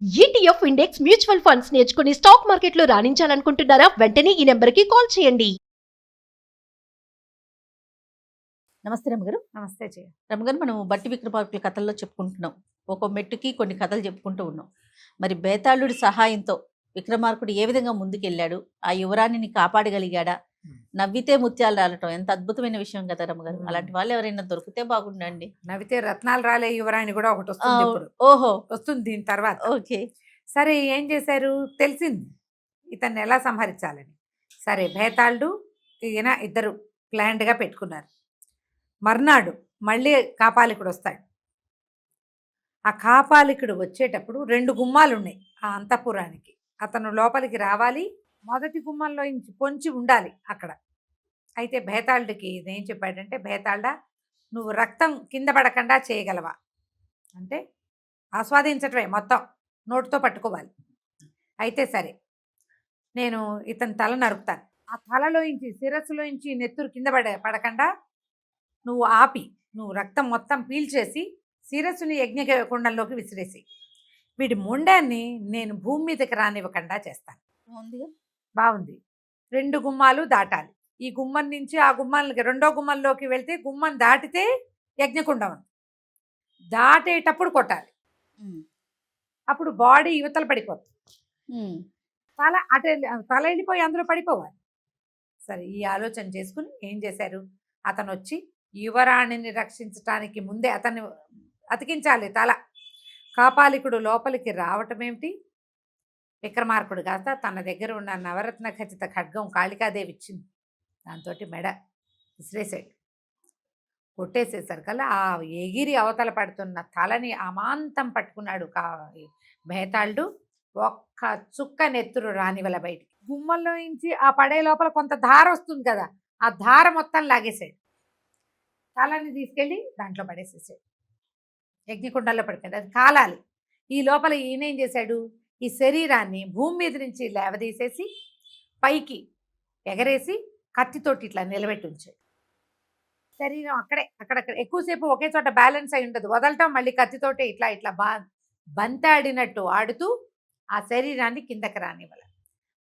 ETF index mutual funds నేర్చుకుని stock మార్కెట్లో రాణించాలనుకుంటున్నారా? వెంటనే ఈ నెంబర్కి కాల్ చేయండి. నమస్తే రమ్మగారు. నమస్తే జయ. రమ్మగారు, మనం బట్టి విక్రమార్కుల కథల్లో చెప్పుకుంటున్నాం. ఒక్కో మెట్టుకి కొన్ని కథలు చెప్పుకుంటూ ఉన్నాం. మరి బేతాళుడి సహాయంతో విక్రమార్కుడు ఏ విధంగా ముందుకెళ్ళాడు? ఆ యువరాణిని కాపాడగలిగాడా? నవ్వితే ముత్యాలు రాలటం ఎంత అద్భుతమైన విషయం కదా రమ్మగారు. అలాంటి వాళ్ళు ఎవరైనా దొరికితే బాగుండండి. నవ్వితే రత్నాలు రాలే యువరాణి కూడా ఒకటి వస్తుంది. ఇప్పుడు ఓహో, వస్తుంది దీని తర్వాత. ఓకే. సరే, ఏం చేశారు? తెలిసింది ఇతన్ని ఎలా సంహరించాలని. సరే, భేతాళుడు ఈయన ఇద్దరు ప్లాన్డ్గా పెట్టుకున్నారు. మర్నాడు మళ్ళీ కాపాలికుడు వస్తాడు. ఆ కాపాలికుడు వచ్చేటప్పుడు 2 గుమ్మాలు ఉన్నాయి ఆ అంతఃపురానికి. అతను లోపలికి రావాలి, మొదటి గుమ్మంలో పొంచి ఉండాలి అక్కడ. అయితే భేతాళుడికి ఇదేం చెప్పాడంటే, భేతాళుడా, నువ్వు రక్తం కింద పడకుండా చేయగలవా అంటే, ఆస్వాదించటమే మొత్తం, నోటితో పట్టుకోవాలి. అయితే సరే, నేను ఇతని తల నరుకుతాను. ఆ తలలోంచి, శిరస్సులోంచి నెత్తురు కింద పడకుండా నువ్వు ఆపి, నువ్వు రక్తం మొత్తం పీల్చేసి శిరస్సుని యజ్ఞకుండంలోకి విసిరేసి, వీడి మొండాన్ని నేను భూమి మీదకి రానివ్వకుండా చేస్తాను. బాగుంది. 2 గుమ్మాలు దాటాలి. ఈ గుమ్మం నుంచి ఆ గుమ్మాలకి, రెండో గుమ్మంలోకి వెళ్తే, గుమ్మం దాటితే యజ్ఞకుండం ఉంది. దాటేటప్పుడు కొట్టాలి. అప్పుడు బాడీ యువతలు పడిపోతుంది. తల వెళ్ళిపోయి అందులో పడిపోవాలి. సరే, ఈ ఆలోచన చేసుకుని ఏం చేశారు? అతను వచ్చి యువరాణిని రక్షించటానికి ముందే అతన్ని అతికించాలి తల. కాపాలికుడు లోపలికి రావటం ఏమిటి? విక్రమార్కుడు కాస్త తన దగ్గర ఉన్న నవరత్న ఖచ్చిత ఖడ్గం కాళికాదేవి ఇచ్చింది. దాంతో మెడ విసిరేసాడు. కొట్టేసేసరికల్లా ఆ ఎగిరి అవతల పడుతున్న తలని అమాంతం పట్టుకున్నాడు భేతాళుడు. ఒక్క చుక్క నెత్తురు రానివల బయటికి. గుమ్మంలో నుంచి ఆ పడే లోపల కొంత ధార వస్తుంది కదా, ఆ ధార మొత్తం లాగేశాడు. తలని తీసుకెళ్ళి దాంట్లో పడేసేసాడు. యజ్ఞకుండంలో పడిపోయింది. అది కాలాలి. ఈ లోపల ఈయనేం చేశాడు? ఈ శరీరాన్ని భూమి మీద నుంచి లేవదీసేసి పైకి ఎగరేసి కత్తితోటి ఇట్లా నిలబెట్టి ఉంచాడు. శరీరం అక్కడక్కడ ఎక్కువసేపు ఒకే చోట బ్యాలెన్స్ అయి ఉండదు. వదలటం, మళ్ళీ కత్తితోటే ఇట్లా ఇట్లా బంతాడినట్టు ఆడుతూ ఆ శరీరాన్ని కిందకి రానివ్వాలి.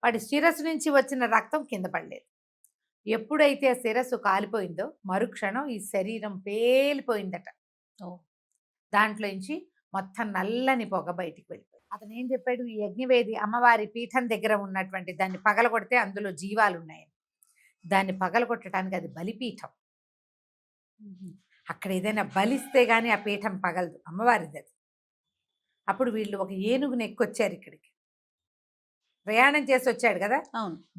వాడి శిరస్సు నుంచి వచ్చిన రక్తం కింద పడలేదు. ఎప్పుడైతే ఆ శిరస్సు కాలిపోయిందో మరుక్షణం ఈ శరీరం పేలిపోయిందట. దాంట్లోంచి మొత్తం నల్లని పొగ బయటికి వెళ్ళిపోయింది. అతను ఏం చెప్పాడు? ఈ యజ్ఞవేది అమ్మవారి పీఠం దగ్గర ఉన్నటువంటి దాన్ని పగలగొడితే అందులో జీవాలు ఉన్నాయి. దాన్ని పగలగొట్టడానికి అది బలిపీఠం. అక్కడ ఏదైనా బలిస్తే కానీ ఆ పీఠం పగలదు, అమ్మవారిది అది. అప్పుడు వీళ్ళు ఒక ఏనుగుని ఎక్కొచ్చారు ఇక్కడికి. ప్రయాణం చేసి వచ్చాడు కదా,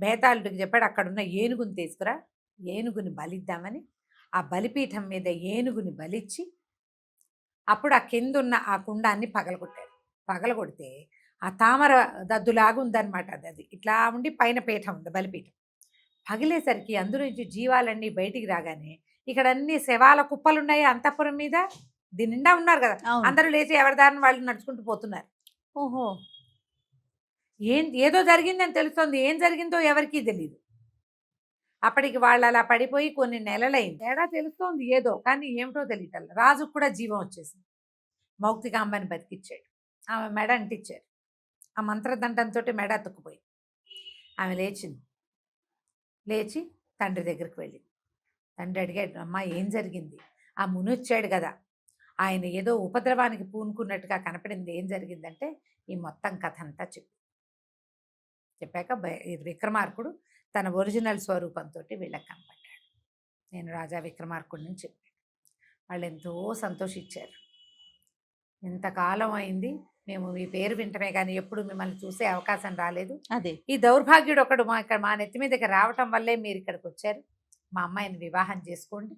భేతాళుడికి చెప్పాడు, అక్కడున్న ఏనుగుని తీసుకురా, ఏనుగుని బలిద్దామని. ఆ బలిపీఠం మీద ఏనుగుని బలిచ్చి అప్పుడు ఆ కిందున్న ఆ కుండాన్ని పగలగొట్టాడు. పగలగొడితే ఆ తామర దద్దులాగా ఉందన్నమాట. అది ఇట్లా ఉండి పైన పీఠం ఉంది, బలిపీఠం. పగిలేసరికి అందులో నుంచి జీవాలన్నీ బయటికి రాగానే ఇక్కడ అన్ని శవాల కుప్పలున్నాయి అంతఃపురం మీద. దీని నిండా ఉన్నారు కదా, అందరూ లేచి ఎవరి దారిని వాళ్ళు నడుచుకుంటూ పోతున్నారు. ఓహో, ఏదో జరిగిందని తెలుస్తోంది. ఏం జరిగిందో ఎవరికీ తెలియదు. అప్పటికి వాళ్ళు అలా పడిపోయి కొన్ని నెలలైంది. తేడా తెలుస్తోంది ఏదో, కానీ ఏమిటో తెలియటం. రాజుకు కూడా జీవం వచ్చేసింది. మౌక్తికాంబని బతికిచ్చాడు. ఆమె మెడ అంటించారు. ఆ మంత్రదండంతో మెడ అతుక్కుపోయింది. ఆమె లేచింది. లేచి తండ్రి దగ్గరికి వెళ్ళింది. తండ్రి అడిగాడు, అమ్మా ఏం జరిగింది? ఆ ముని వచ్చాడు కదా, ఆయన ఏదో ఉపద్రవానికి పూనుకున్నట్టుగా కనపడింది, ఏం జరిగిందంటే ఈ మొత్తం కథ అంతా చెప్పాక విక్రమార్కుడు తన ఒరిజినల్ స్వరూపంతో వీళ్ళకి కనపడ్డాడు. నేను రాజా విక్రమార్కుడిని చెప్పాడు. వాళ్ళు ఎంతో సంతోషించారు. ఇంతకాలం అయింది మేము మీ పేరు వింటమే కానీ ఎప్పుడు మిమ్మల్ని చూసే అవకాశం రాలేదు. అదే ఈ దౌర్భాగ్యుడు ఒకడు మా నెత్తి మీదకి రావటం వల్లే మీరు ఇక్కడికి వచ్చారు. మా అమ్మాయిని వివాహం చేసుకోండి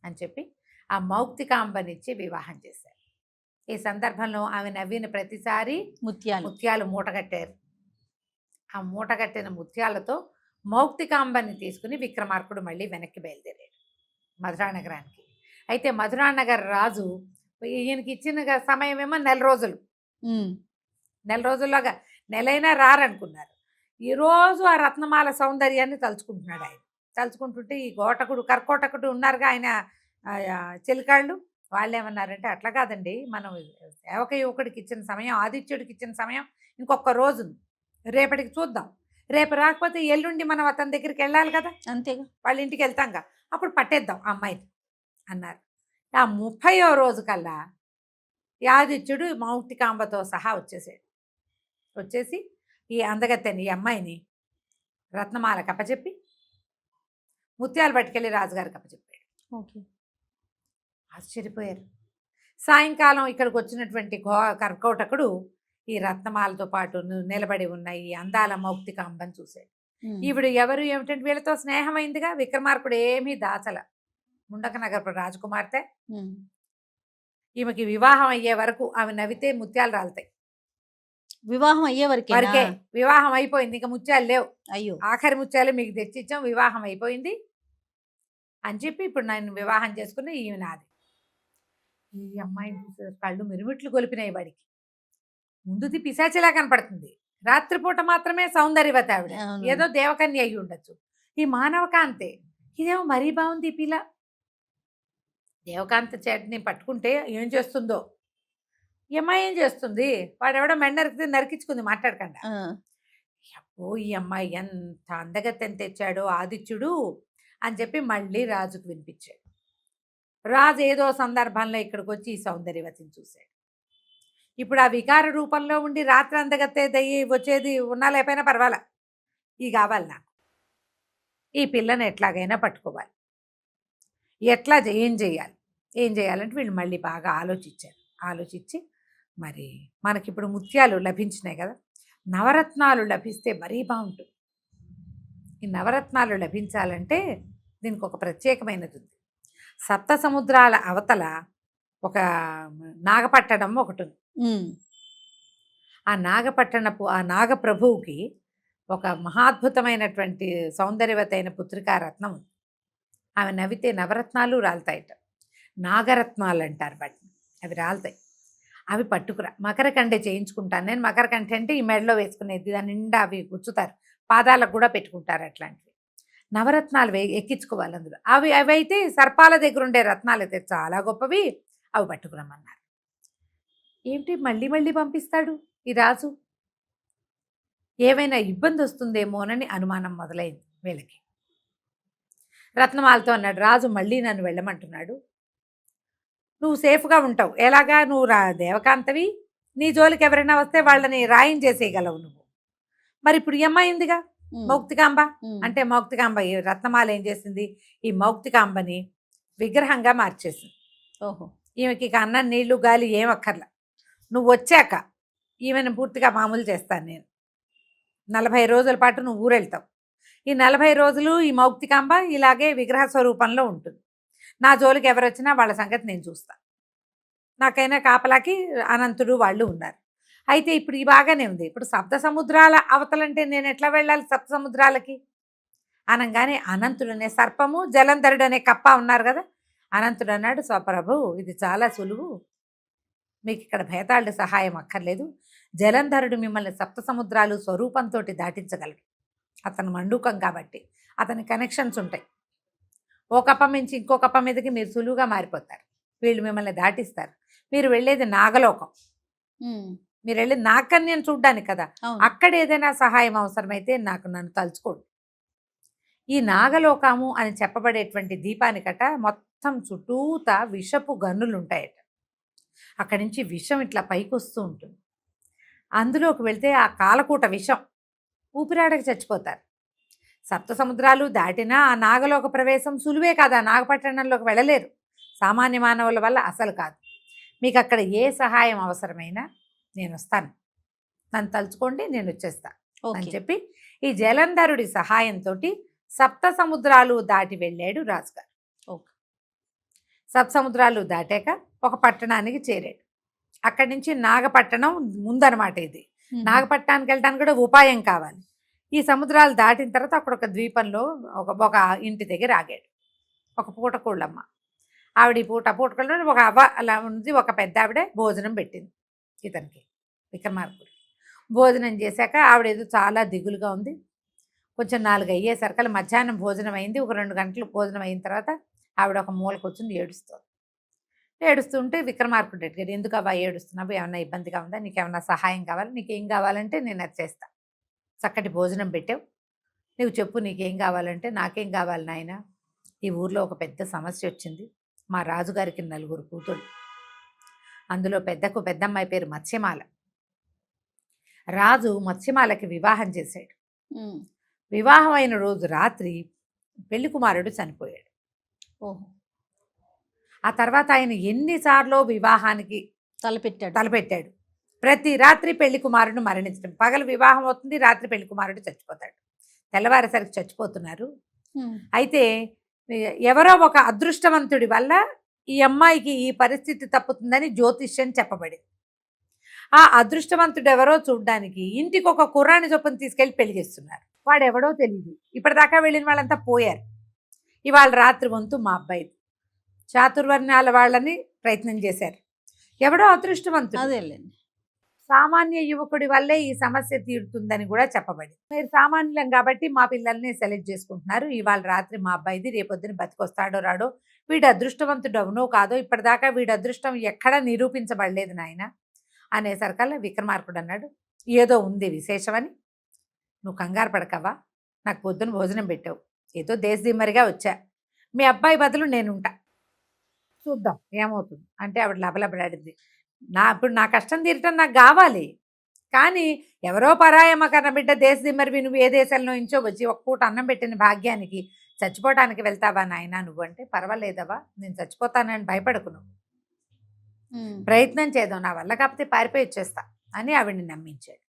అని చెప్పి ఆ మౌక్తికాంబనిచ్చి వివాహం చేశారు. ఈ సందర్భంలో ఆమె నవ్విన ప్రతిసారి ముత్యాలు మూటగట్టారు. ఆ మూటగట్టిన ముత్యాలతో మౌక్తికాంబని తీసుకుని విక్రమార్కుడు మళ్ళీ వెనక్కి బయలుదేరాడు మధురానగరానికి. అయితే మధురానగర్ రాజు ఈయనకి ఇచ్చిన సమయం ఏమో 4 రోజులు. 4 రోజుల్లోగా నెలైనా రారనుకున్నారు. ఈరోజు ఆ రత్నమాల సౌందర్యాన్ని తలుచుకుంటున్నాడు. ఆయన తలుచుకుంటుంటే ఈ కర్కోటకుడు ఉన్నారుగా ఆయన చెలికాళ్ళు, వాళ్ళు ఏమన్నారంటే అట్లా కాదండి, మనం సేవక యువకుడికి ఇచ్చిన సమయం, ఆదిత్యుడికి ఇచ్చిన సమయం ఇంకొక రోజు ఉంది. రేపటికి చూద్దాం. రేపు రాకపోతే ఎల్లుండి మనం అతని దగ్గరికి వెళ్ళాలి కదా, అంతేగా. వాళ్ళ ఇంటికి వెళ్తాంగా, అప్పుడు పట్టేద్దాం ఆ అమ్మాయిని అన్నారు. ఆ 30వ రోజు కల్లా ఈ ఆదిత్యుడు మౌక్తికాంబతో సహా వచ్చేసాడు. వచ్చేసి ఈ అందగత్తెని, ఈ అమ్మాయిని రత్నమాలకు అప్పచెప్పి ముత్యాలు పట్టుకెళ్ళి రాజుగారికి అప్పచెప్పాడు. ఓకే. ఆశ్చర్యపోయారు. సాయంకాలం ఇక్కడికి వచ్చినటువంటి కర్కోటకుడు ఈ రత్నమాలతో పాటు నిలబడి ఉన్న ఈ అందాల మౌక్తికాంబని చూశాడు. ఈవిడ ఎవరు ఏమిటంటే వీళ్ళతో స్నేహమైందిగా. విక్రమార్కుడు ఏమీ దాచల. ముండక నగరపు రాజకుమార్తె. ఈమెకి వివాహం అయ్యే వరకు ఆమె నవ్వితే ముత్యాలు రాలుతాయి. వివాహం అయ్యే వరకే వివాహం అయిపోయింది, ఇంకా ముత్యాలు లేవు. అయ్యో. ఆఖరి ముత్యాలు మీకు తెచ్చిచ్చాం, వివాహం అయిపోయింది అని చెప్పి ఇప్పుడు నేను వివాహం చేసుకుని ఈమె నాది. ఈ అమ్మాయిని చూసే కళ్ళు మిరుమిట్లు కొలిపినాయి వాడికి. ముందుది పిశాచిలా కనపడుతుంది, రాత్రిపూట మాత్రమే సౌందర్యవతి ఆవిడ, ఏదో దేవకన్య అయి ఉండొచ్చు. ఈ మానవకాంతే, ఇదేమో మరీ బాగుంది. ఈ పిల్ల దేవకాంత చేతిని పట్టుకుంటే ఏం చేస్తుందో. ఈ అమ్మాయి ఏం చేస్తుంది, వాడెవడో మెండరికి నరికించుకుంది మాట్లాడకుండా. అబ్బో ఈ అమ్మాయి ఎంత అందగత్తెని తెచ్చాడో ఆదిత్యుడు అని చెప్పి మళ్ళీ రాజుకు వినిపించాడు. రాజు ఏదో సందర్భంలో ఇక్కడికి వచ్చి ఈ సౌందర్యవతిని చూశాడు. ఇప్పుడు ఆ వికార రూపంలో ఉండి రాత్రి అందగత్తే దయ్యి వచ్చేది ఉన్నా లేకపోయినా పర్వాలా, ఈ కావాలి నాకు. ఈ పిల్లని ఎట్లాగైనా పట్టుకోవాలి. ఏం చేయాలంటే వీళ్ళు మళ్ళీ బాగా ఆలోచించి మరి మనకిప్పుడు ముత్యాలు లభించినాయి కదా, నవరత్నాలు లభిస్తే మరీ బాగుంటుంది. ఈ నవరత్నాలు లభించాలంటే దీనికి ఒక ప్రత్యేకమైనది ఉంది. సప్త సముద్రాల అవతల ఒక నాగపట్టణం ఒకటి ఉంది. ఆ నాగపట్టణపు ఆ నాగప్రభువుకి ఒక మహాద్భుతమైనటువంటి సౌందర్యవతైన పుత్రికారత్నం ఉంది. ఆమె నవ్వితే నవరత్నాలు రాలుతాయట. నాగరత్నాలు అంటారు వాటిని. అవి రాలుతాయి. అవి పట్టుకురా, మకరకంఠ చేయించుకుంటాను నేను. మకరకంఠ అంటే ఈ మెడలో వేసుకునేది, దాని నిండా అవి గుచ్చుతారు, పాదాలకు కూడా పెట్టుకుంటారు. అట్లాంటివి నవరత్నాలు ఎక్కించుకోవాలి అందులో. అవి అయితే సర్పాల దగ్గర ఉండే రత్నాలు అయితే చాలా గొప్పవి, అవి పట్టుకురమ్మన్నారు. ఏమిటి మళ్ళీ పంపిస్తాడు ఈ రాజు, ఏమైనా ఇబ్బంది వస్తుందేమోనని అనుమానం మొదలైంది వీళ్ళకి. రత్నమాలతో అన్నాడు, రాజు మళ్ళీ నన్ను వెళ్ళమంటున్నాడు, నువ్వు సేఫ్గా ఉంటావు. ఎలాగా, నువ్వు దేవకాంతవి, నీ జోలికి ఎవరైనా వస్తే వాళ్ళని రాయం చేసేయగలవు నువ్వు. మరి ఇప్పుడు ఈ అమ్మాయి ఉందిగా మౌక్తికాంబ, అంటే మౌక్తికాంబ ఈ రత్నమాల ఏం చేసింది, ఈ మౌక్తికాంబని విగ్రహంగా మార్చేసింది. ఓహో. ఈమెకి ఇక అన్నం నీళ్లు గాలి ఏం అక్కర్లా, నువ్వు వచ్చాక ఈమెను పూర్తిగా మామూలు చేస్తాను నేను. 40 రోజుల పాటు నువ్వు ఊరెళ్తావు. ఈ 40 రోజులు ఈ మౌక్తికాంబ ఇలాగే విగ్రహ స్వరూపంలో ఉంటుంది. నా జోలికి ఎవరు వచ్చినా వాళ్ళ సంగతి నేను చూస్తాను. నాకైనా కాపలాకి అనంతుడు వాళ్ళు ఉన్నారు. అయితే ఇప్పుడు ఈ బాగానే ఉంది. ఇప్పుడు సప్త సముద్రాల అవతలంటే నేను ఎట్లా వెళ్ళాలి సప్త సముద్రాలకి అనగానే అనంతుడనే సర్పము, జలంధరుడు అనే కప్ప ఉన్నారు కదా. అనంతుడు అన్నాడు, స్వప్రభు ఇది చాలా సులువు, మీకు ఇక్కడ భేతాళుడి సహాయం అక్కర్లేదు. జలంధరుడు మిమ్మల్ని సప్త సముద్రాలు స్వరూపంతో దాటించగలడు. అతను మండూకం కాబట్టి అతని కనెక్షన్స్ ఉంటాయి. ఓ కప్ప నుంచి ఇంకో కప్ప మీదకి మీరు సులువుగా మారిపోతారు. వీళ్ళు మిమ్మల్ని దాటిస్తారు. మీరు వెళ్ళేది నాగలోకం, మీరు వెళ్ళేది నాగకన్యను చూడ్డానికి కదా. అక్కడ ఏదైనా సహాయం అవసరమైతే నన్ను తలుచుకోండి. ఈ నాగలోకము అని చెప్పబడేటువంటి దీపానికట మొత్తం చుట్టూత విషపు గన్నులు ఉంటాయట. అక్కడి నుంచి విషం ఇట్లా పైకి వస్తూ ఉంటుంది. అందులోకి వెళ్తే ఆ కాలకూట విషం ఊపిరాడకి చచ్చిపోతారు. సప్త సముద్రాలు దాటినా ఆ నాగలోక ప్రవేశం సులువే కాదు. ఆ నాగపట్టణంలోకి వెళ్ళలేరు సామాన్య మానవుల వల్ల, అసలు కాదు. మీకు అక్కడ ఏ సహాయం అవసరమైనా నేను వస్తాను, నన్ను తలుచుకోండి, నేను వచ్చేస్తా అని చెప్పి ఈ జలంధరుడి సహాయంతో సప్త సముద్రాలు దాటి వెళ్ళాడు రాజుగారు. సప్త సముద్రాలు దాటాక ఒక పట్టణానికి చేరాడు. అక్కడి నుంచి నాగపట్టణం ముందనమాట. ఇది నాగపట్టణానికి వెళ్ళడానికి కూడా ఉపాయం కావాలి. ఈ సముద్రాలు దాటిన తర్వాత అక్కడ ఒక ద్వీపంలో ఒక ఇంటి దగ్గర ఆగాడు. ఒక పూటకోళ్ళమ్మ ఆవిడ. పూటకోళ్ళు ఒక అవ్వ అలా ఉంది. ఒక పెద్ద ఆవిడ భోజనం పెట్టింది ఇతనికి, విక్రమార్కుడు. భోజనం చేశాక ఆవిడ ఏదో చాలా దిగులుగా ఉంది. కొంచెం 4 అయ్యేసరికల్లా మధ్యాహ్నం భోజనం అయింది. ఒక 2 గంటలు భోజనం అయిన తర్వాత ఆవిడ ఒక మూలకు వచ్చింది, ఏడుస్తుంది. ఏడుస్తుంటే విక్రమార్కుడు అడిగాడు, ఎందుకు అవ్వ ఏడుస్తున్నావు, ఏమన్నా ఇబ్బందిగా ఉందా, నీకేమన్నా సహాయం కావాలి, నీకేం కావాలంటే నేను అది చేస్తా, చక్కటి భోజనం పెట్టావు, నువ్వు చెప్పు నీకేం కావాలంటే. నాకేం కావాలి నాయన, ఈ ఊర్లో ఒక పెద్ద సమస్య వచ్చింది, మా రాజుగారికి 4 కూతుళ్ళు, అందులో పెద్దమ్మాయి పేరు మత్స్యమాల. రాజు మత్స్యమాలకి వివాహం చేశాడు. వివాహం అయిన రోజు రాత్రి పెళ్లి కుమారుడు చనిపోయాడు. ఓహో. ఆ తర్వాత ఆయన ఎన్నిసార్లు వివాహానికి తలపెట్టాడు. ప్రతి రాత్రి పెళ్లి కుమారుడు మరణించడం. పగలు వివాహం అవుతుంది, రాత్రి పెళ్లి కుమారుడు చచ్చిపోతాడు. తెల్లవారేసరికి చచ్చిపోతున్నారు. అయితే ఎవరో ఒక అదృష్టవంతుడి వల్ల ఈ అమ్మాయికి ఈ పరిస్థితి తప్పుతుందని జ్యోతిష్యం చెప్పబడింది. ఆ అదృష్టవంతుడు ఎవరో చూడ్డానికి ఇంటికి ఒక కుర్రాని చొప్పున తీసుకెళ్లి పెళ్లి చేస్తున్నారు. వాడు ఎవడో తెలియదు. ఇప్పటిదాకా వెళ్ళిన వాళ్ళంతా పోయారు. ఇవాళ రాత్రి వంతు మా అబ్బాయిది. చాతుర్వర్ణాల వాళ్ళని ప్రయత్నం చేశారు. ఎవడో అదృష్టవంతుడు, అదేలేండి, సామాన్య యువకుడి వల్లే ఈ సమస్య తీరుతుందని కూడా చెప్పబడింది. మీరు సామాన్యులం కాబట్టి మా పిల్లల్ని సెలెక్ట్ చేసుకుంటున్నారు. ఇవాళ రాత్రి మా అబ్బాయిది, రేపొద్దున బతికొస్తాడో రాడో, వీడు అదృష్టవంతుడు అవునో కాదో, ఇప్పటిదాకా వీడి అదృష్టం ఎక్కడా నిరూపించబడలేదు నాయన అనేసరికల్లా విక్రమార్కుడు అన్నాడు, ఏదో ఉంది విశేషమని, నువ్వు కంగారు పడకవా, నాకు పొద్దున భోజనం పెట్టావు, ఏదో దేశదిమ్మరిగా వచ్చా, మీ అబ్బాయి బదులు నేనుంటా, చూద్దాం ఏమవుతుంది అంటే. ఆవిడ లబలబడాడింది, ఇప్పుడు నా కష్టం తీరటం నాకు కావాలి, కానీ ఎవరో పరాయమ్మ కన్న బిడ్డ దేశదిమ్మరివి, నువ్వు ఏ దేశంలో నుంచో వచ్చి ఒక్క పూట అన్నం పెట్టిన భాగ్యానికి చచ్చిపోవటానికి వెళ్తావా నాయన నువ్వు అంటే. పర్వాలేదవా, నేను చచ్చిపోతానని భయపడకు, నువ్వు ప్రయత్నం చేద్దాం, నా వల్ల కాకపోతే పారిపోయి వచ్చేస్తా అని ఆవిడ్ని నమ్మించాడు.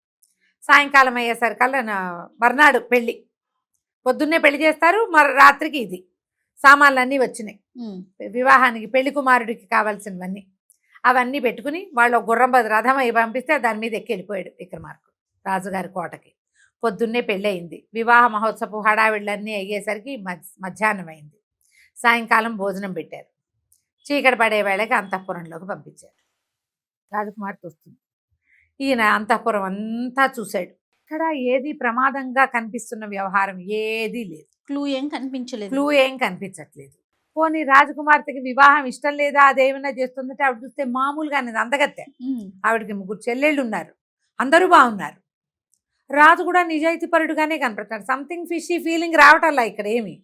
సాయంకాలం అయ్యేసరికల్లా మర్నాడు పెళ్ళి, పొద్దున్నే పెళ్లి చేస్తారు, రాత్రికి ఇది సామాన్లన్నీ వచ్చినాయి. వివాహానికి పెళ్లి కుమారుడికి కావాల్సినవన్నీ అవన్నీ పెట్టుకుని వాళ్ళు గుర్రం రథం అవి పంపిస్తే దాని మీద ఎక్కి వెళ్ళిపోయాడు విక్రమార్కుడు రాజుగారి కోటకి. పొద్దున్నే పెళ్ళి అయింది. వివాహ మహోత్సవ హడావిళ్ళన్నీ అయ్యేసరికి మధ్యాహ్నం అయింది. సాయంకాలం భోజనం పెట్టారు. చీకటి పడే వేళకి అంతఃపురంలోకి పంపించారు. రాజకుమార్తె వస్తుంది. ఈయన అంతఃపురం అంతా చూశాడు. ఇక్కడ ఏది ప్రమాదంగా కనిపిస్తున్న వ్యవహారం ఏదీ లేదు. క్లూ ఏం కనిపించట్లేదు. పోనీ రాజకుమార్తెకి వివాహం ఇష్టం లేదా, అదేమైనా చేస్తుందంటే ఆవిడ చూస్తే మామూలుగా అనేది అందగత్తె. ఆవిడకి 3 చెల్లెళ్ళు ఉన్నారు, అందరూ బాగున్నారు. రాజు కూడా నిజాయితీపరుడుగానే కనపడతాడు. సంథింగ్ ఫిషీ ఫీలింగ్ రావటల్లా ఇక్కడ ఏమి.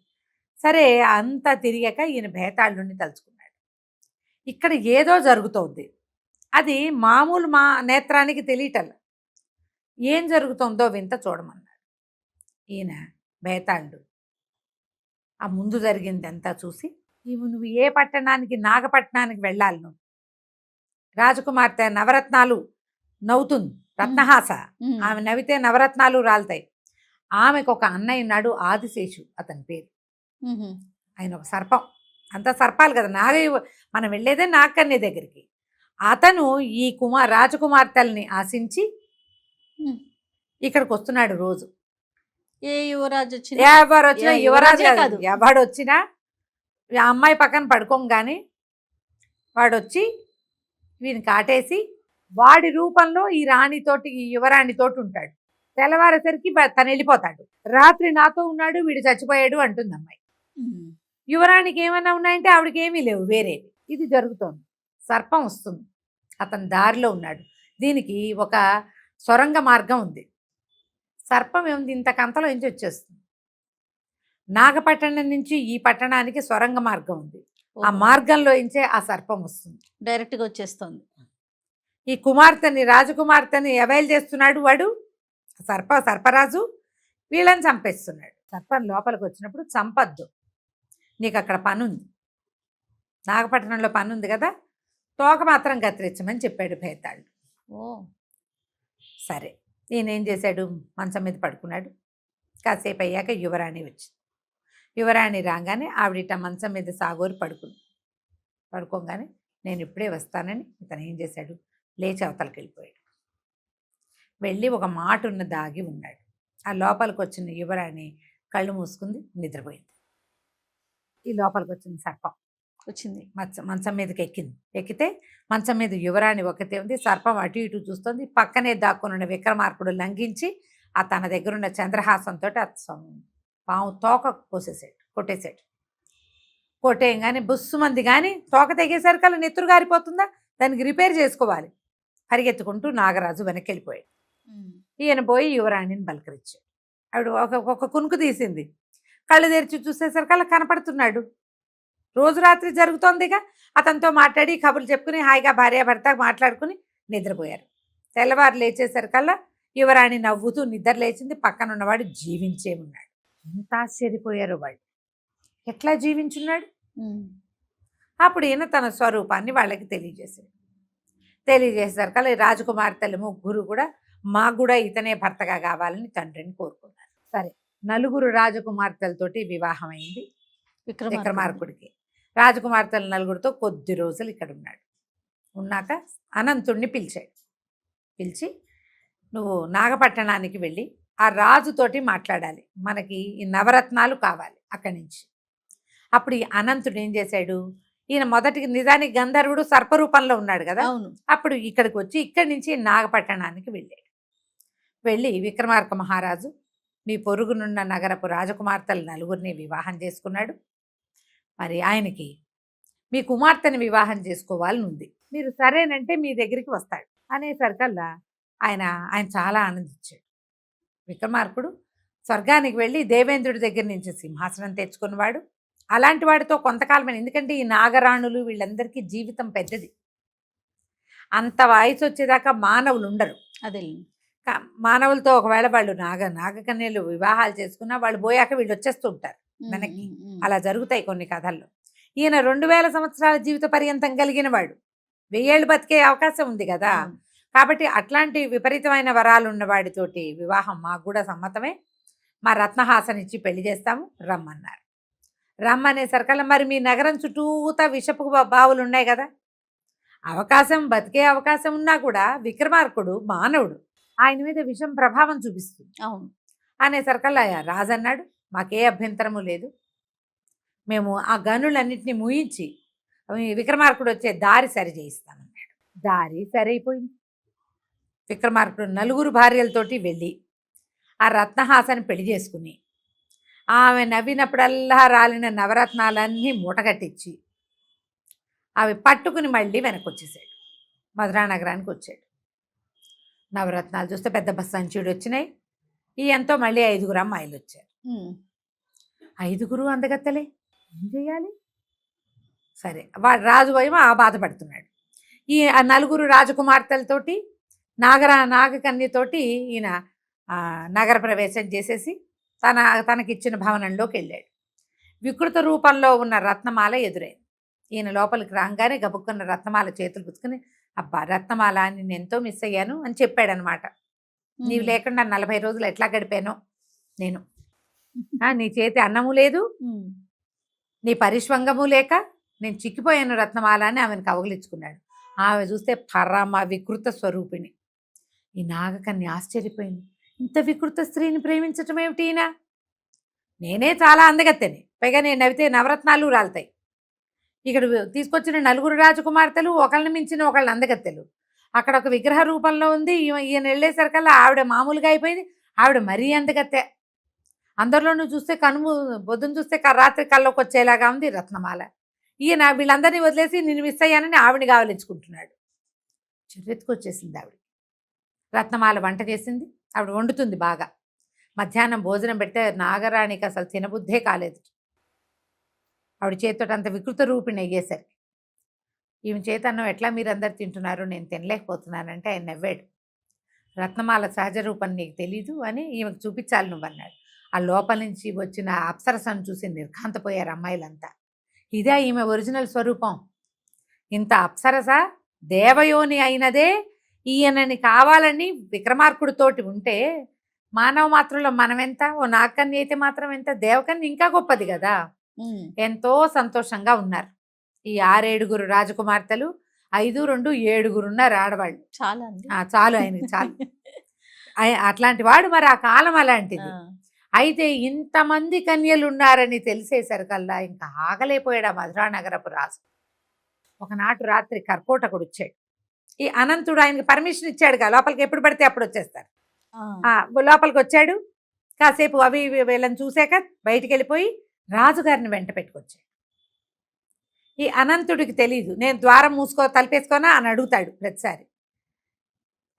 సరే అంతా తిరిగాక ఈయన భేతాళుడిని తలుచుకున్నాడు. ఇక్కడ ఏదో జరుగుతోంది, అది మామూలు నేత్రానికి తెలియటల్లా. ఏం జరుగుతుందో వింత చూడమన్నాడు. ఈయన భేతాళుడు ఆ ముందు జరిగిందంతా చూసి, నువ్వు ఏ పట్టణానికి, నాగపట్టణానికి వెళ్ళాలి, నువ్వు రాజకుమార్తె నవరత్నాలు నవ్వుతుంది, రత్నహాస, ఆమె నవ్వితే నవరత్నాలు రాలుతాయి. ఆమెకు ఒక అన్నయ్య ఉన్నాడు, ఆదిశేషు అతని పేరు. ఆయన ఒక సర్పం, అంత సర్పాలు కదా, మనం వెళ్ళేదే నాగకన్య దగ్గరికి. అతను ఈ రాజకుమార్తెల్ని ఆశించి ఇక్కడికి వస్తున్నాడు రోజు. ఏ యువరాజు ఎవరు వచ్చినా, యువరాజు కాదు, ఎవడు వచ్చినా ఆ అమ్మాయి పక్కన పడుకోగానే వాడొచ్చి వీని కాటేసి వాడి రూపంలో ఈ రాణితోటి, ఈ యువరాణితోటి ఉంటాడు. తెల్లవారేసరికి తను వెళ్ళిపోతాడు. రాత్రి నాతో ఉన్నాడు, వీడు చచ్చిపోయాడు అంటుంది అమ్మాయి. యువరాణికి ఏమన్నా ఉన్నాయంటే ఆవిడకి ఏమీ లేవు వేరేవి. ఇది జరుగుతోంది. సర్పం వస్తుంది, అతను దారిలో ఉన్నాడు. దీనికి ఒక సొరంగ మార్గం ఉంది. సర్పం ఏముంది, ఇంత కంతలో నుంచి వచ్చేస్తుంది. నాగపట్టణం నుంచి ఈ పట్టణానికి సొరంగ మార్గం ఉంది. ఆ మార్గంలో ఇంచే ఆ సర్పం వస్తుంది, డైరెక్ట్గా వచ్చేస్తుంది. ఈ రాజకుమార్తెని అవైల్ చేస్తున్నాడు వాడు, సర్పరాజు. వీళ్ళని చంపేస్తున్నాడు. సర్పం లోపలికి వచ్చినప్పుడు, చంపద్దు, నీకు అక్కడ పని ఉంది, నాగపట్టణంలో పని ఉంది కదా, తోక మాత్రం కత్తిరించమని చెప్పాడు భేతాళుడు. సరే, ఈయన ఏం చేశాడు, మంచం మీద పడుకున్నాడు. కాసేపు అయ్యాక యువరాణి వచ్చింది. యువరాణి రాగానే ఆవిడ మంచం మీద సాగోరు పడుకోగానే నేను ఇప్పుడే వస్తానని ఇతను ఏం చేశాడు, లేచి అవతలకి వెళ్ళిపోయాడు. వెళ్ళి ఒక మాటున్న దాగి ఉన్నాడు. ఆ లోపలికి వచ్చిన యువరాణి కళ్ళు మూసుకుంది, నిద్రపోయింది. ఈ లోపలికి వచ్చిన సర్పం వచ్చింది, మంచం మీదకి ఎక్కితే మంచం మీద యువరాణి ఒకతే ఉంది. సర్పం అటు ఇటు చూస్తుంది. పక్కనే దాక్కున్న విక్రమార్కుడు లంఘించి తన దగ్గరున్న చంద్రహాసంతో పాము తోక కొట్టేశాడు. కొట్టేయంగానే బుస్సుమంది కానీ తోక తెగేసరికల్లా నెత్తురు గారిపోతుందా, దానికి రిపేర్ చేసుకోవాలి. పరిగెత్తుకుంటూ నాగరాజు వెనక్కి వెళ్ళిపోయాడు. ఈయన పోయి యువరాణిని పలకరించాడు. ఆవిడ ఒక కునుకు తీసింది. కళ్ళు తెరిచి చూసేసరికల్లా కనపడుతున్నాడు. రోజు రాత్రి జరుగుతోందిగా. అతనితో మాట్లాడి కబుర్లు చెప్పుకుని హాయిగా భార్యాభర్త మాట్లాడుకుని నిద్రపోయారు. తెల్లవారు లేచేసరికల్లా యువరాణి నవ్వుతూ నిద్ర లేచింది. పక్కన ఉన్నవాడు జీవించే ఉన్నాడు. ఎంత ఆశ్చర్యపోయారు వాళ్ళు, ఎట్లా జీవించున్నాడు. అప్పుడు ఈయన తన స్వరూపాన్ని వాళ్ళకి తెలియజేసేసరికల్లా ఈ రాజకుమార్తెలు ముగ్గురు కూడా మాకు కూడా ఇతనే భర్తగా కావాలని తండ్రిని కోరుకున్నారు. సరే, 4 రాజకుమార్తెలతోటి వివాహం అయింది విక్రమార్కుడికి. రాజకుమార్తెల 4తో కొద్ది రోజులు ఇక్కడ ఉన్నాడు. ఉన్నాక అనంతుణ్ణి పిలిచి నువ్వు నాగపట్టణానికి వెళ్ళి ఆ రాజుతోటి మాట్లాడాలి, మనకి ఈ నవరత్నాలు కావాలి అక్కడి నుంచి. అప్పుడు ఈ అనంతుడు ఏం చేశాడు, ఈయన మొదటికి నిజానికి గంధర్వుడు సర్పరూపంలో ఉన్నాడు కదా. అవును. అప్పుడు ఇక్కడికి వచ్చి ఇక్కడి నుంచి నాగపట్టణానికి వెళ్ళాడు. వెళ్ళి విక్రమార్క మహారాజు మీ పొరుగునున్న నగరపు రాజకుమార్తెలు 4ని వివాహం చేసుకున్నాడు. మరి ఆయనకి మీ కుమార్తెని వివాహం చేసుకోవాలని ఉంది, మీరు సరేనంటే మీ దగ్గరికి వస్తాడు అనేసరికల్లా ఆయన చాలా ఆనందించాడు. విక్రమార్కుడు స్వర్గానికి వెళ్ళి దేవేంద్రుడి దగ్గర నుంచి సింహాసనం తెచ్చుకున్నవాడు. అలాంటి వాడితో కొంతకాలమైన, ఎందుకంటే ఈ నాగరాణులు వీళ్ళందరికీ జీవితం పెద్దది. అంత వయసు వచ్చేదాకా మానవులు ఉండరు. అదే మానవులతో ఒకవేళ వాళ్ళు నాగకన్యలు వివాహాలు చేసుకున్నా వాళ్ళు పోయాక వీళ్ళు వచ్చేస్తూ ఉంటారు వెనక్కి. అలా జరుగుతాయి కొన్ని కథల్లో. ఈయన 2000 సంవత్సరాల జీవిత పర్యంతం కలిగిన వాడు, 1000 ఏళ్ళు బతికే అవకాశం ఉంది కదా. కాబట్టి అట్లాంటి విపరీతమైన వరాలు ఉన్నవాడితోటి వివాహం మాకు కూడా సమ్మతమే, మా రత్నహాసన ఇచ్చి పెళ్లి చేస్తాము రమ్మన్నారు. రమ్మనేసరికల్లా మరి మీ నగరం చుట్టూతా విషపు బావులు ఉన్నాయి కదా, బతికే అవకాశం ఉన్నా కూడా విక్రమార్కుడు మానవుడు, ఆయన మీద విషం ప్రభావం చూపిస్తుంది. అవును అనేసరికల్లా రాజన్నాడు, మాకే అభ్యంతరము లేదు, మేము ఆ గనులన్నింటినీ ముయించి విక్రమార్కుడు వచ్చే దారి సరి చేయిస్తామన్నాడు. దారి సరైపోయింది. విక్రమార్కుడు 4 భార్యలతోటి వెళ్ళి ఆ రత్నహాసని పెళ్లి చేసుకుని ఆమె నవ్వినప్పుడల్లా రాలిన నవరత్నాలన్నీ మూటగట్టించి అవి పట్టుకుని మళ్ళీ వెనక్కి వచ్చేసాడు. మధురా నగరానికి వచ్చాడు. నవరత్నాలు చూస్తే పెద్ద సంచుడు వచ్చినాయి. ఎంతో మళ్ళీ 5 అమ్మాయిలు వచ్చారు. 5 అందగత్తలే, ఏం చేయాలి? సరే, వాడు రాజు భయం ఆ బాధపడుతున్నాడు. ఈ 4 రాజకుమార్తెలతోటి నాగకన్యతోటి ఈయన నగర ప్రవేశం చేసేసి తనకిచ్చిన భవనంలోకి వెళ్ళాడు. వికృత రూపంలో ఉన్న రత్నమాల ఎదురైంది. ఈయన లోపలికి రాగానే గబుక్కున్న రత్నమాల చేతులు పుచ్చుకుని, అబ్బా రత్నమాల నేను ఎంతో మిస్ అయ్యాను అని చెప్పాడనమాట. నీవు లేకుండా 40 రోజులు ఎట్లా గడిపానో నేను, నీ చేతి అన్నము లేదు, నీ పరిష్వంగము లేక నేను చిక్కిపోయాను రత్నమాల అని ఆమెను కవగిలించుకున్నాడు. ఆమె చూస్తే పరమ వికృత స్వరూపిణి. ఈ నాగకన్య ఆశ్చర్యపోయింది, ఇంత వికృత స్త్రీని ప్రేమించటం ఏమిటి ఈయన? నేనే చాలా అందగత్తెని, పైగా నేను నవ్వితే నవరత్నాలు రాలుతాయి. ఇక్కడ తీసుకొచ్చిన 4 రాజకుమార్తెలు ఒకళ్ళని మించిన ఒకళ్ళని అందగత్తెలు. అక్కడ ఒక విగ్రహ రూపంలో ఉంది, ఈయన వెళ్ళేసరికల్లా ఆవిడ మామూలుగా అయిపోయింది, ఆవిడ మరీ అందగత్తె. అందరిలోనూ చూస్తే పొద్దున్న చూస్తే రాత్రి కల్లోకి వచ్చేలాగా ఉంది రత్నమాల. ఈయన వీళ్ళందరినీ వదిలేసి నేను మిస్ అయ్యానని ఆవిడని గావలించుకుంటున్నాడు. చిర్రెత్తుకొచ్చేసింది ఆవిడ. రత్నమాల వంట చేసింది, ఆవిడ వండుతుంది బాగా. మధ్యాహ్నం భోజనం పెడితే నాగరాణికి అసలు తినబుద్ధే కాలేదు. ఆవిడ చేతితో అంత వికృత రూపిణి అయ్యేసరికి ఈమె చేతన్నం ఎట్లా మీరందరు తింటున్నారు, నేను తినలేకపోతున్నానంటే ఆయన నవ్వాడు. రత్నమాల సహజ రూపం నీకు తెలీదు అని ఈమెకు చూపించాలి నువ్వన్నాడు. ఆ లోపల నుంచి వచ్చిన అప్సరసను చూసి నిర్ఘాంతపోయారు అమ్మాయిలంతా. ఇదే ఈమె ఒరిజినల్ స్వరూపం. ఇంత అప్సరస దేవయోని అయినదే ఈయనని కావాలని విక్రమార్కుడితోటి ఉంటే మానవ మాత్రంలో మనమెంత, ఓ నాగకన్య అయితే మాత్రం ఎంత, దేవకన్య ఇంకా గొప్పది కదా. ఎంతో సంతోషంగా ఉన్నారు ఈ 6-7 రాజకుమార్తెలు. 5, 2, 7 ఉన్నారు ఆడవాళ్ళు. చాలు ఆయనకి చాలు. అట్లాంటి వాడు మరి ఆ కాలం అలాంటిది. అయితే ఇంతమంది కన్యలు ఉన్నారని తెలిసేసరికల్లా ఇంకా ఆగలేకపోయాడు ఆ మధురా నగరపు రాజు. ఒకనాటు రాత్రి కర్కోటకుడు వచ్చాడు. ఈ అనంతుడు ఆయనకి పర్మిషన్ ఇచ్చాడుగా, లోపలికి ఎప్పుడు పడితే అప్పుడు వచ్చేస్తారు. లోపలికి వచ్చాడు. కాసేపు అవి వీళ్ళని చూశాక బయటికి వెళ్ళిపోయి రాజుగారిని వెంట పెట్టుకొచ్చాడు. ఈ అనంతుడికి తెలియదు. నేను ద్వారం తలుపేసుకోనా అని అడుగుతాడు ప్రతిసారి.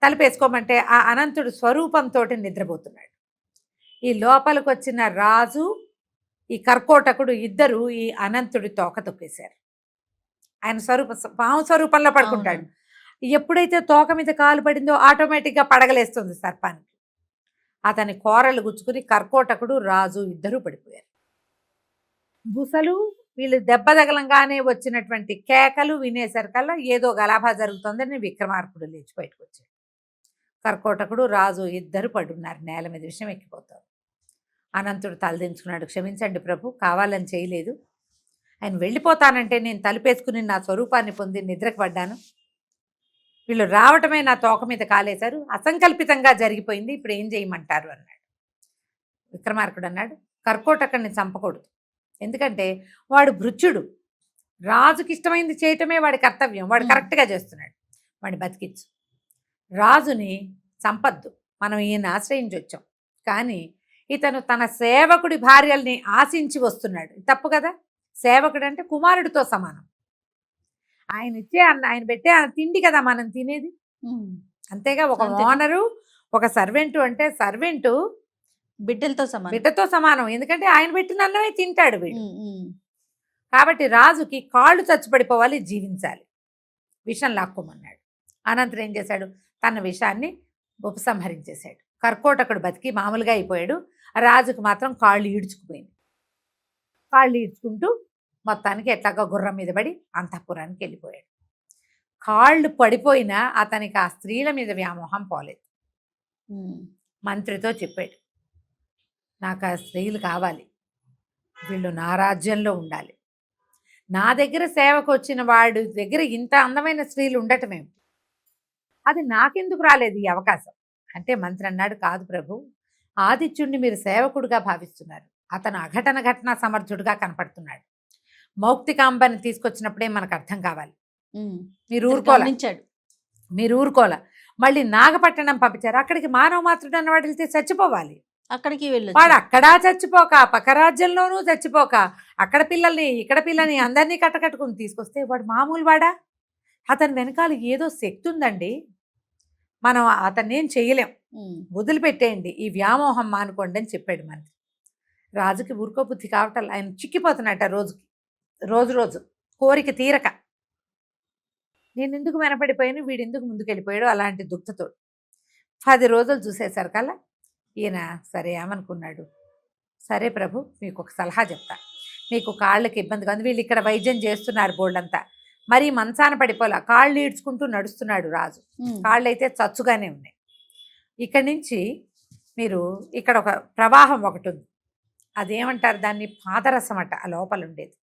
తలుపేసుకోమంటే ఆ అనంతుడు స్వరూపంతో నిద్రపోతున్నాడు. ఈ లోపలికి వచ్చిన రాజు, ఈ కర్కోటకుడు ఇద్దరు ఈ అనంతుడి తోక తొక్కేశారు. ఆయన పాము స్వరూపంలో పడుకుంటాడు. ఎప్పుడైతే తోక మీద కాలు పడిందో ఆటోమేటిక్గా పడగలేస్తుంది సర్పానికి. అతని కోరలు గుచ్చుకుని కర్కోటకుడు రాజు ఇద్దరూ పడిపోయారు. బుసలు వీళ్ళు దెబ్బ తగలంగానే వచ్చినటువంటి కేకలు వినేసరికల్లా ఏదో గలాభా జరుగుతుందని విక్రమార్కుడు లేచి బయటకు వచ్చాడు. కర్కోటకుడు రాజు ఇద్దరు పడున్నారు నేల మీద. విషయం ఎక్కిపోతారు. అనంతుడు తలదించుకున్నాడు. క్షమించండి ప్రభు, కావాలని చేయలేదు. ఆయన వెళ్ళిపోతానంటే నేను తలుపేసుకుని నా స్వరూపాన్ని పొంది నిద్రకు పడ్డాను. వీళ్ళు రావటమే నా తోక మీద కాలేశారు. అసంకల్పితంగా జరిగిపోయింది. ఇప్పుడు ఏం చేయమంటారు అన్నాడు. విక్రమార్కుడు అన్నాడు, కర్కోటకుడిని చంపకూడదు. ఎందుకంటే వాడు భృత్యుడు. రాజుకి ఇష్టమైంది చేయటమే వాడి కర్తవ్యం. వాడు కరెక్ట్గా చేస్తున్నాడు. వాడిని బతికించు. రాజుని చంపద్దు. మనం ఈయన ఆశ్రయించి వచ్చాం. కానీ ఇతను తన సేవకుడి భార్యల్ని ఆశించి వస్తున్నాడు. తప్పు కదా. సేవకుడు అంటే కుమారుడితో సమానం. ఆయన ఇచ్చే ఆయన పెట్టే తిండి కదా మనం తినేది. అంతేగా. ఒక ఓనరు, ఒక సర్వెంటు అంటే సర్వెంటు బిడ్డతో సమానం. ఎందుకంటే ఆయన పెట్టిన అన్నమే తింటాడు వీడు. కాబట్టి రాజుకి కాళ్ళు చచ్చిపడిపోవాలి, జీవించాలి. విషం లాక్కోమన్నాడు. అనంతరం ఏం చేశాడు, తన విషాన్ని ఉపసంహరించేశాడు. కర్కోటకుడు బతికి మామూలుగా అయిపోయాడు. రాజుకు మాత్రం కాళ్ళు ఈడ్చుకుపోయింది. కాళ్ళు ఈడ్చుకుంటూ మొత్తానికి ఎట్లాగా గుర్రం మీద పడి అంతఃపురానికి వెళ్ళిపోయాడు. కాళ్ళు పడిపోయినా అతనికి ఆ స్త్రీల మీద వ్యామోహం పోలేదు. మంత్రితో చెప్పాడు, నాకు ఆ స్త్రీలు కావాలి, వీళ్ళు నా రాజ్యంలో ఉండాలి. నా దగ్గర సేవకు వచ్చిన వాడి దగ్గర ఇంత అందమైన స్త్రీలు ఉండటమేమి, అది నాకెందుకు రాలేదు ఈ అవకాశం అంటే మంత్రి అన్నాడు, కాదు ప్రభు, ఆదిత్యుడిని మీరు సేవకుడుగా భావిస్తున్నారు. అతను ఘటన సమర్థుడుగా కనపడుతున్నాడు. మౌక్తికాంబని తీసుకొచ్చినప్పుడే మనకు అర్థం కావాలి. మీరు ఊరుకోలా. మళ్ళీ నాగపట్టణం పంపించారు. అక్కడికి మానవ మాత్రుడు అన్నవాడు వెళ్తే చచ్చిపోవాలి. అక్కడికి వెళ్ళి వాడు అక్కడా చచ్చిపోక, పక్క రాజ్యంలోనూ చచ్చిపోక, అక్కడ పిల్లల్ని ఇక్కడ పిల్లల్ని అందరినీ కట్టకట్టుకుని తీసుకొస్తే వాడు మామూలు వాడా? అతని వెనకాల ఏదో శక్తి ఉందండి. మనం అతన్ని ఏం చేయలేం, వదిలిపెట్టేయండి, ఈ వ్యామోహం మానుకోండి అని చెప్పాడు మంత్రి. రాజుకి ఊరుకోబుద్ధి కావటం. ఆయన చిక్కిపోతున్నట్ట రోజు కోరిక తీరక. నేను ఎందుకు వెనపడిపోయాను, వీడెందుకు ముందుకెళ్ళిపోయాడు, అలాంటి దుఃఖతో 10 రోజులు చూసేసరికల్లా ఈయన సరే ఏమనుకున్నాడు, సరే ప్రభు మీకు ఒక సలహా చెప్తా. మీకు కాళ్ళకి ఇబ్బంది కాదు, వీళ్ళు ఇక్కడ వైద్యం చేస్తున్నారు బోళ్ళంతా, మరీ మంచాన పడిపోలా, కాళ్ళు ఈడ్చుకుంటూ నడుస్తున్నాడు రాజు. కాళ్ళు అయితే చచ్చుగానే ఉన్నాయి. ఇక్కడి నుంచి మీరు ఇక్కడ ఒక ప్రవాహం ఒకటి ఉంది, అదేమంటారు దాన్ని, పాదరసం అట, ఆ లోపల ఉండేది.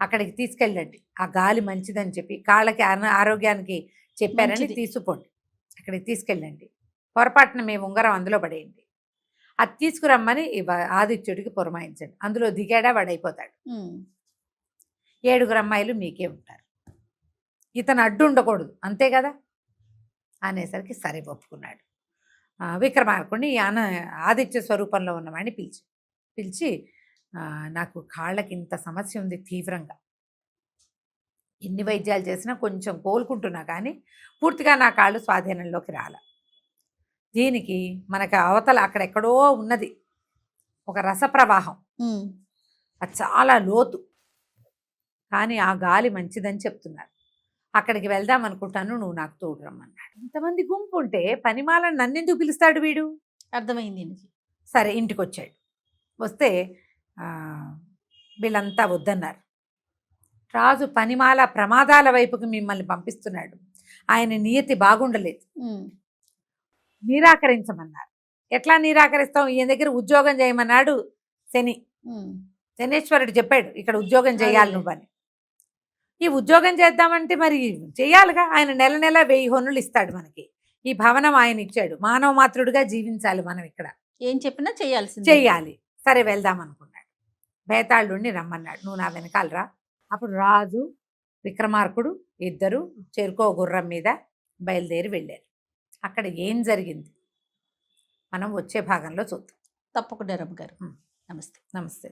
అక్కడికి తీసుకెళ్ళండి, ఆ గాలి మంచిదని చెప్పి కాళ్ళకి ఆరోగ్యానికి చెప్పారని తీసుకుపోండి. అక్కడికి తీసుకెళ్ళండి, పొరపాటున మీ ఉంగరం అందులో పడేయండి, అది తీసుకురమ్మని ఆదిత్యుడికి పురమాయించండి. అందులో దిగాడా వాడైపోతాడు. 7 అమ్మాయిలు మీకే ఉంటారు, ఇతను అడ్డు ఉండకూడదు, అంతే కదా అనేసరికి సరే ఒప్పుకున్నాడు. విక్రమార్కుడిని ఆదిత్య స్వరూపంలో ఉన్నవాడిని పిలిచి నాకు కాళ్ళకి ఇంత సమస్య ఉంది తీవ్రంగా, ఎన్ని వైద్యాలు చేసినా కొంచెం కోలుకుంటున్నా కానీ పూర్తిగా నా కాళ్ళు స్వాధీనంలోకి రాల. దీనికి మనకు అవతల అక్కడెక్కడో ఉన్నది ఒక రసప్రవాహం, అది చాలా లోతు, కానీ ఆ గాలి మంచిదని చెప్తున్నారు. అక్కడికి వెళ్దాం అనుకుంటాను, నువ్వు నాకు తోడు రమ్మన్నాడు. ఇంతమంది గుంపు ఉంటే పనిమాలని నన్నెందుకు పిలుస్తాడు వీడు, అర్థమైంది. సరే ఇంటికి వచ్చాడు. వస్తే వీళ్ళంతా వద్దన్నారు. రాజు పనిమాల ప్రమాదాల వైపుకి మిమ్మల్ని పంపిస్తున్నాడు, ఆయన నియతి బాగుండలేదు, నిరాకరించమన్నారు. ఎట్లా నిరాకరిస్తాం, ఈయన దగ్గర ఉద్యోగం చేయమన్నాడు శనేశ్వరుడు చెప్పాడు, ఇక్కడ ఉద్యోగం చేయాలి నువ్వని. ఈ ఉద్యోగం చేద్దామంటే మరి చేయాలిగా, ఆయన నెల 1000 హొన్నులు ఇస్తాడు మనకి, ఈ భవనం ఆయన ఇచ్చాడు, మానవ మాతృడుగా జీవించాలి మనం, ఇక్కడ ఏం చెప్పినా చెయ్యాలి. సరే వెళ్దాం అనుకున్నాడు. బేతాళుడిని రమ్మన్నాడు, నువ్వు నా వెనకాలరా. అప్పుడు రాజు విక్రమార్కుడు ఇద్దరు చెరుకో గుర్రం మీద బయలుదేరి వెళ్ళారు. అక్కడ ఏం జరిగింది మనం వచ్చే భాగంలో చూద్దాం. తప్పకుండా రమ్మ గారు. నమస్తే.